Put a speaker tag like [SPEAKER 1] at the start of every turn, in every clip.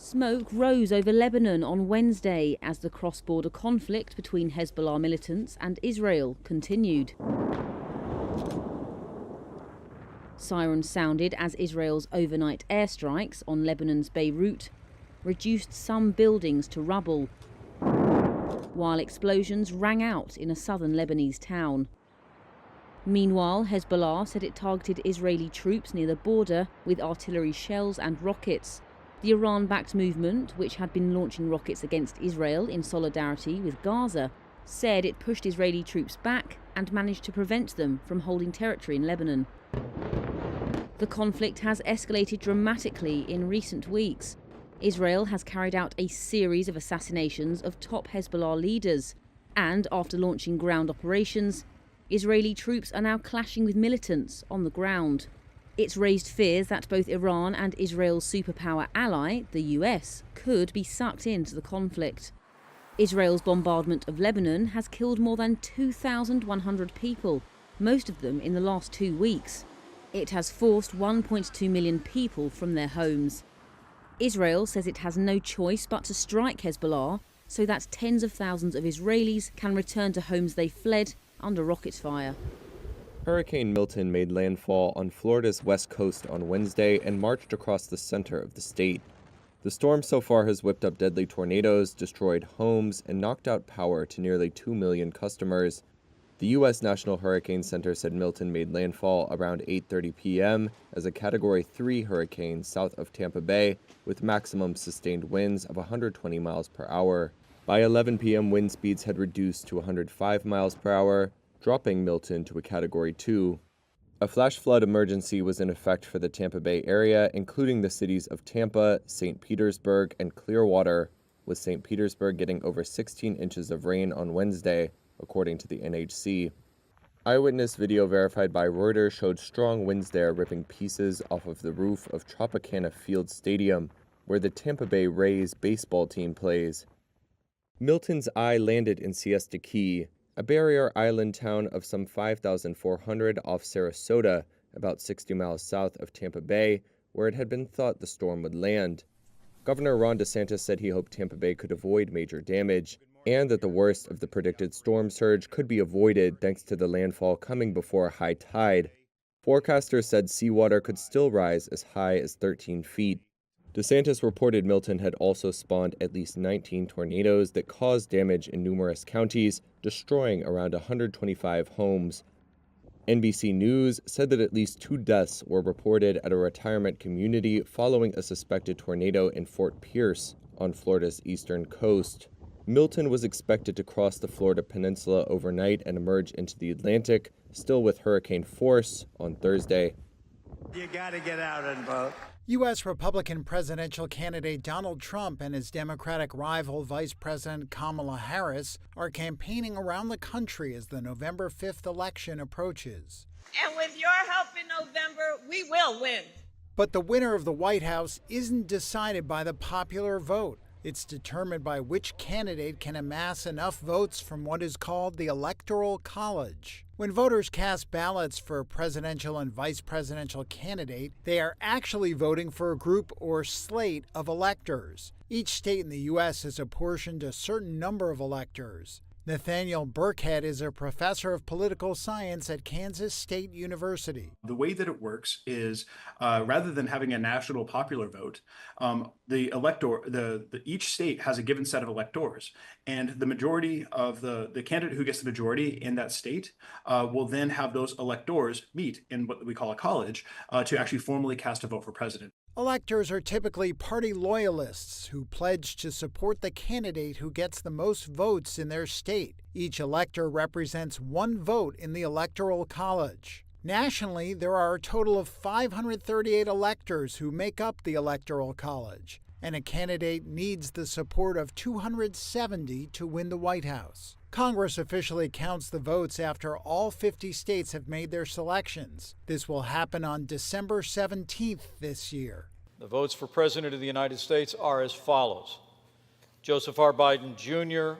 [SPEAKER 1] Smoke rose over Lebanon on Wednesday as the cross-border conflict between Hezbollah militants and Israel continued. Sirens sounded as Israel's overnight airstrikes on Lebanon's Beirut reduced some buildings to rubble, while explosions rang out in a southern Lebanese town. Meanwhile, Hezbollah said it targeted Israeli troops near the border with artillery shells and rockets. The Iran-backed movement, which had been launching rockets against Israel in solidarity with Gaza, said it pushed Israeli troops back and managed to prevent them from holding territory in Lebanon. The conflict has escalated dramatically in recent weeks. Israel has carried out a series of assassinations of top Hezbollah leaders, and after launching ground operations, Israeli troops are now clashing with militants on the ground. It's raised fears that both Iran and Israel's superpower ally, the US, could be sucked into the conflict. Israel's bombardment of Lebanon has killed more than 2,100 people, most of them in the last 2 weeks. It has forced 1.2 million people from their homes. Israel says it has no choice but to strike Hezbollah so that tens of thousands of Israelis can return to homes they fled under rocket fire.
[SPEAKER 2] Hurricane Milton made landfall on Florida's west coast on Wednesday and marched across the center of the state. The storm so far has whipped up deadly tornadoes, destroyed homes, and knocked out power to nearly 2 million customers. The U.S. National Hurricane Center said Milton made landfall around 8:30 p.m. as a Category 3 hurricane south of Tampa Bay with maximum sustained winds of 120 miles per hour. By 11 p.m., wind speeds had reduced to 105 miles per hour, dropping Milton to a Category 2. A flash flood emergency was in effect for the Tampa Bay area, including the cities of Tampa, St. Petersburg, and Clearwater, with St. Petersburg getting over 16 inches of rain on Wednesday, according to the NHC. Eyewitness video verified by Reuters showed strong winds there ripping pieces off of the roof of Tropicana Field Stadium, where the Tampa Bay Rays baseball team plays. Milton's eye landed in Siesta Key, a barrier island town of some 5,400 off Sarasota, about 60 miles south of Tampa Bay, where it had been thought the storm would land. Governor Ron DeSantis said he hoped Tampa Bay could avoid major damage, and that the worst of the predicted storm surge could be avoided thanks to the landfall coming before high tide. Forecasters said seawater could still rise as high as 13 feet. DeSantis reported Milton had also spawned at least 19 tornadoes that caused damage in numerous counties, destroying around 125 homes. NBC News said that at least 2 deaths were reported at a retirement community following a suspected tornado in Fort Pierce on Florida's eastern coast. Milton was expected to cross the Florida peninsula overnight and emerge into the Atlantic, still with hurricane force, on Thursday.
[SPEAKER 3] You gotta get out and vote.
[SPEAKER 4] U.S. Republican presidential candidate Donald Trump and his Democratic rival Vice President Kamala Harris are campaigning around the country as the November 5th election approaches.
[SPEAKER 5] And with your help in November, we will win.
[SPEAKER 4] But the winner of the White House isn't decided by the popular vote. It's determined by which candidate can amass enough votes from what is called the Electoral College. When voters cast ballots for a presidential and vice presidential candidate, they are actually voting for a group or slate of electors. Each state in the U.S. has apportioned a certain number of electors. Nathaniel Burkhead is a professor of political science at Kansas State University.
[SPEAKER 6] The way that it works is rather than having a national popular vote, each state has a given set of electors, and the majority of the candidate who gets the majority in that state will then have those electors meet in what we call a college to actually formally cast a vote for president.
[SPEAKER 4] Electors are typically party loyalists who pledge to support the candidate who gets the most votes in their state. Each elector represents 1 vote in the Electoral College. Nationally, there are a total of 538 electors who make up the Electoral College, and a candidate needs the support of 270 to win the White House. Congress officially counts the votes after all 50 states have made their selections. This will happen on December 17th this year.
[SPEAKER 7] The votes for President of the United States are as follows. Joseph R. Biden, Jr.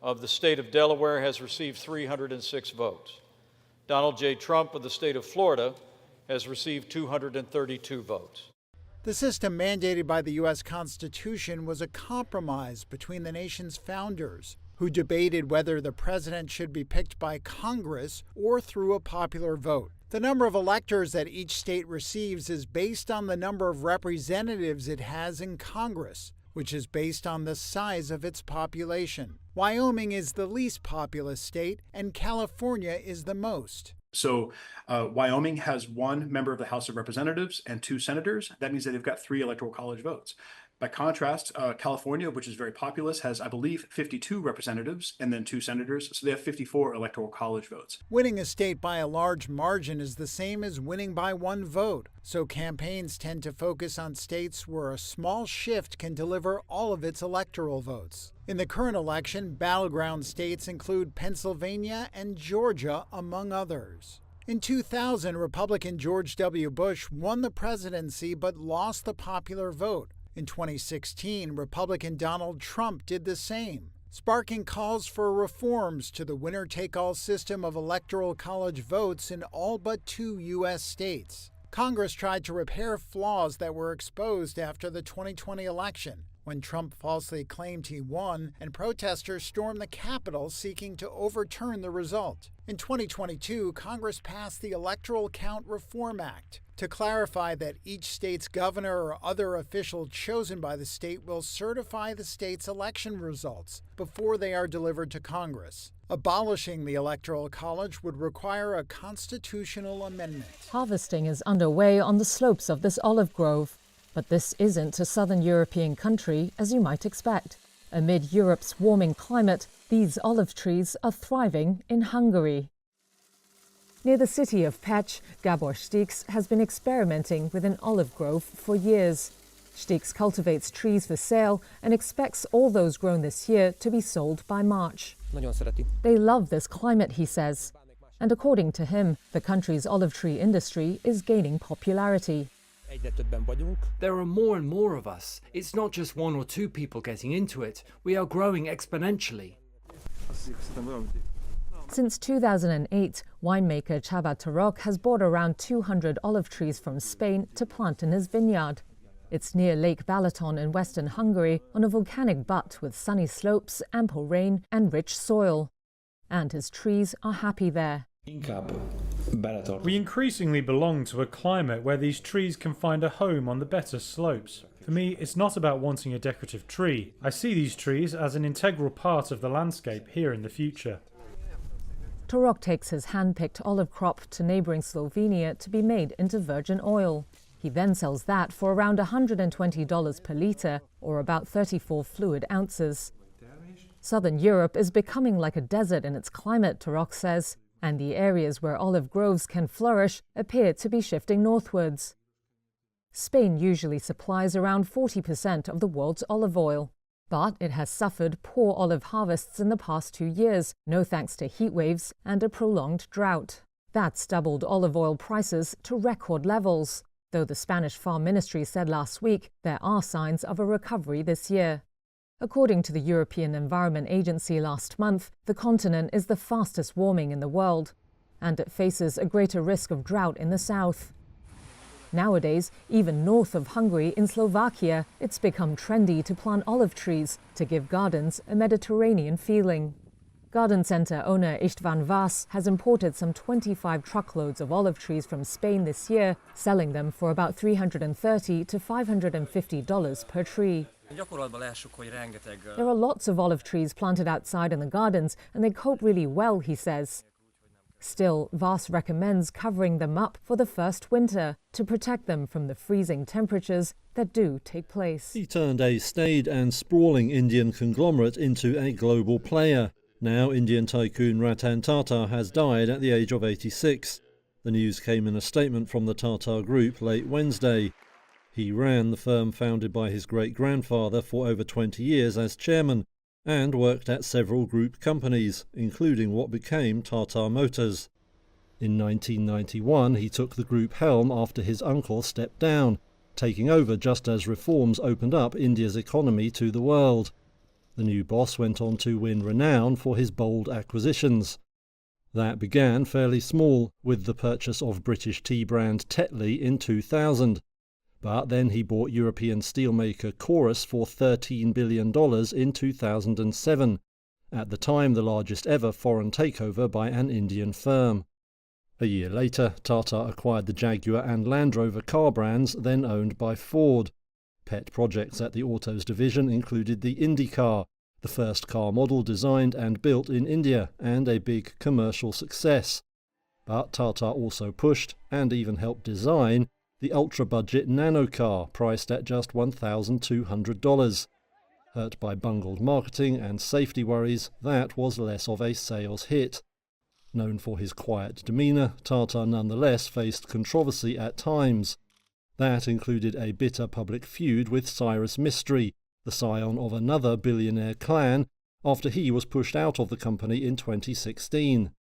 [SPEAKER 7] of the state of Delaware has received 306 votes. Donald J. Trump of the state of Florida has received 232 votes.
[SPEAKER 4] The system mandated by the U.S. Constitution was a compromise between the nation's founders, who debated whether the president should be picked by Congress or through a popular vote. The number of electors that each state receives is based on the number of representatives it has in Congress, which is based on the size of its population. Wyoming is the least populous state, and California is the most.
[SPEAKER 6] So Wyoming has one member of the House of Representatives and 2 senators. That means that they've got 3 electoral college votes. By contrast, California, which is very populous, has, I believe, 52 representatives and then 2 senators. So they have 54 electoral college votes.
[SPEAKER 4] Winning a state by a large margin is the same as winning by 1 vote. So campaigns tend to focus on states where a small shift can deliver all of its electoral votes. In the current election, battleground states include Pennsylvania and Georgia, among others. In 2000, Republican George W. Bush won the presidency but lost the popular vote. In 2016, Republican Donald Trump did the same, sparking calls for reforms to the winner-take-all system of electoral college votes in all but 2 U.S. states. Congress tried to repair flaws that were exposed after the 2020 election, when Trump falsely claimed he won and protesters stormed the Capitol seeking to overturn the result. In 2022, Congress passed the Electoral Count Reform Act to clarify that each state's governor or other official chosen by the state will certify the state's election results before they are delivered to Congress. Abolishing the Electoral College would require a constitutional amendment.
[SPEAKER 8] Harvesting is underway on the slopes of this olive grove. But this isn't a southern European country, as you might expect. Amid Europe's warming climate, these olive trees are thriving in Hungary. Near the city of Pécs, Gabor Stix has been experimenting with an olive grove for years. Stix cultivates trees for sale and expects all those grown this year to be sold by March. They love this climate, he says. And according to him, the country's olive tree industry is gaining popularity.
[SPEAKER 9] There are more and more of us. It's not just 1 or 2 people getting into it. We are growing exponentially.
[SPEAKER 8] Since 2008, winemaker Csaba Tarok has bought around 200 olive trees from Spain to plant in his vineyard. It's near Lake Balaton in western Hungary, on a volcanic butte with sunny slopes, ample rain and rich soil. And his trees are happy there.
[SPEAKER 10] We increasingly belong to a climate where these trees can find a home on the better slopes. For me, it's not about wanting a decorative tree. I see these trees as an integral part of the landscape here in the future.
[SPEAKER 8] Tarok takes his hand-picked olive crop to neighbouring Slovenia to be made into virgin oil. He then sells that for around $120 per litre, or about 34 fluid ounces. Southern Europe is becoming like a desert in its climate, Tarok says, and the areas where olive groves can flourish appear to be shifting northwards. Spain usually supplies around 40% of the world's olive oil, but it has suffered poor olive harvests in the past 2 years, no thanks to heat waves and a prolonged drought. That's doubled olive oil prices to record levels, though the Spanish Farm Ministry said last week there are signs of a recovery this year. According to the European Environment Agency last month, the continent is the fastest warming in the world, and it faces a greater risk of drought in the south. Nowadays, even north of Hungary in Slovakia, it's become trendy to plant olive trees to give gardens a Mediterranean feeling. Garden centre owner István Vas has imported some 25 truckloads of olive trees from Spain this year, selling them for about $330 to $550 per tree. There are lots of olive trees planted outside in the gardens, and they cope really well, he says. Still, Vas recommends covering them up for the first winter to protect them from the freezing temperatures that do take place.
[SPEAKER 11] He turned a staid and sprawling Indian conglomerate into a global player. Now, Indian tycoon Ratan Tata has died at the age of 86. The news came in a statement from the Tata Group late Wednesday. He ran the firm founded by his great-grandfather for over 20 years as chairman and worked at several group companies, including what became Tata Motors. In 1991, he took the group helm after his uncle stepped down, taking over just as reforms opened up India's economy to the world. The new boss went on to win renown for his bold acquisitions. That began fairly small, with the purchase of British tea brand Tetley in 2000. But then he bought European steelmaker Chorus for $13 billion in 2007, at the time the largest ever foreign takeover by an Indian firm. A year later, Tata acquired the Jaguar and Land Rover car brands then owned by Ford. Pet projects at the Autos division included the IndyCar, the first car model designed and built in India and a big commercial success. But Tata also pushed, and even helped design, the ultra-budget Nano car priced at just $1,200. Hurt by bungled marketing and safety worries, that was less of a sales hit. Known for his quiet demeanour, Tata nonetheless faced controversy at times. That included a bitter public feud with Cyrus Mistry, the scion of another billionaire clan, after he was pushed out of the company in 2016.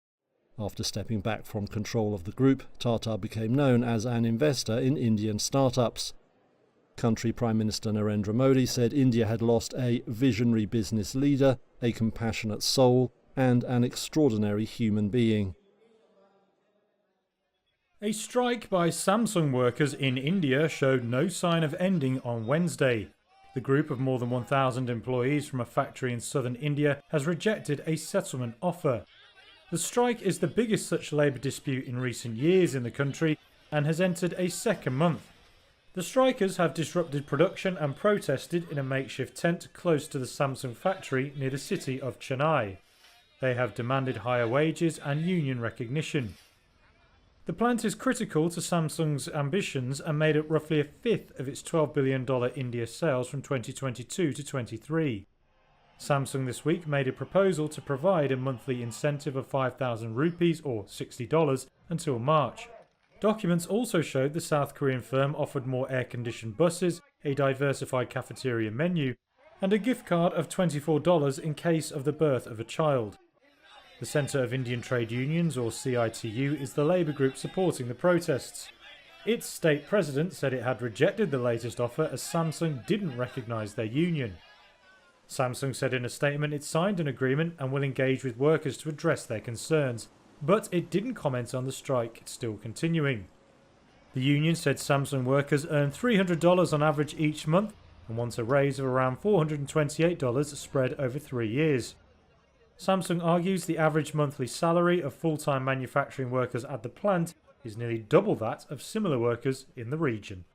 [SPEAKER 11] After stepping back from control of the group, Tata became known as an investor in Indian startups. Country Prime Minister Narendra Modi said India had lost a visionary business leader, a compassionate soul, and an extraordinary human being.
[SPEAKER 10] A strike by Samsung workers in India showed no sign of ending on Wednesday. The group of more than 1,000 employees from a factory in southern India has rejected a settlement offer. The strike is the biggest such labour dispute in recent years in the country and has entered a second month. The strikers have disrupted production and protested in a makeshift tent close to the Samsung factory near the city of Chennai. They have demanded higher wages and union recognition. The plant is critical to Samsung's ambitions and made up roughly a fifth of its $12 billion India sales from 2022 to 23. Samsung this week made a proposal to provide a monthly incentive of 5,000 rupees or $60 until March. Documents also showed the South Korean firm offered more air-conditioned buses, a diversified cafeteria menu, and a gift card of $24 in case of the birth of a child. The Centre of Indian Trade Unions, or CITU, is the labour group supporting the protests. Its state president said it had rejected the latest offer as Samsung didn't recognise their union. Samsung said in a statement it signed an agreement and will engage with workers to address their concerns, but it didn't comment on the strike still continuing. The union said Samsung workers earn $300 on average each month and want a raise of around $428 spread over 3 years. Samsung argues the average monthly salary of full-time manufacturing workers at the plant is nearly double that of similar workers in the region.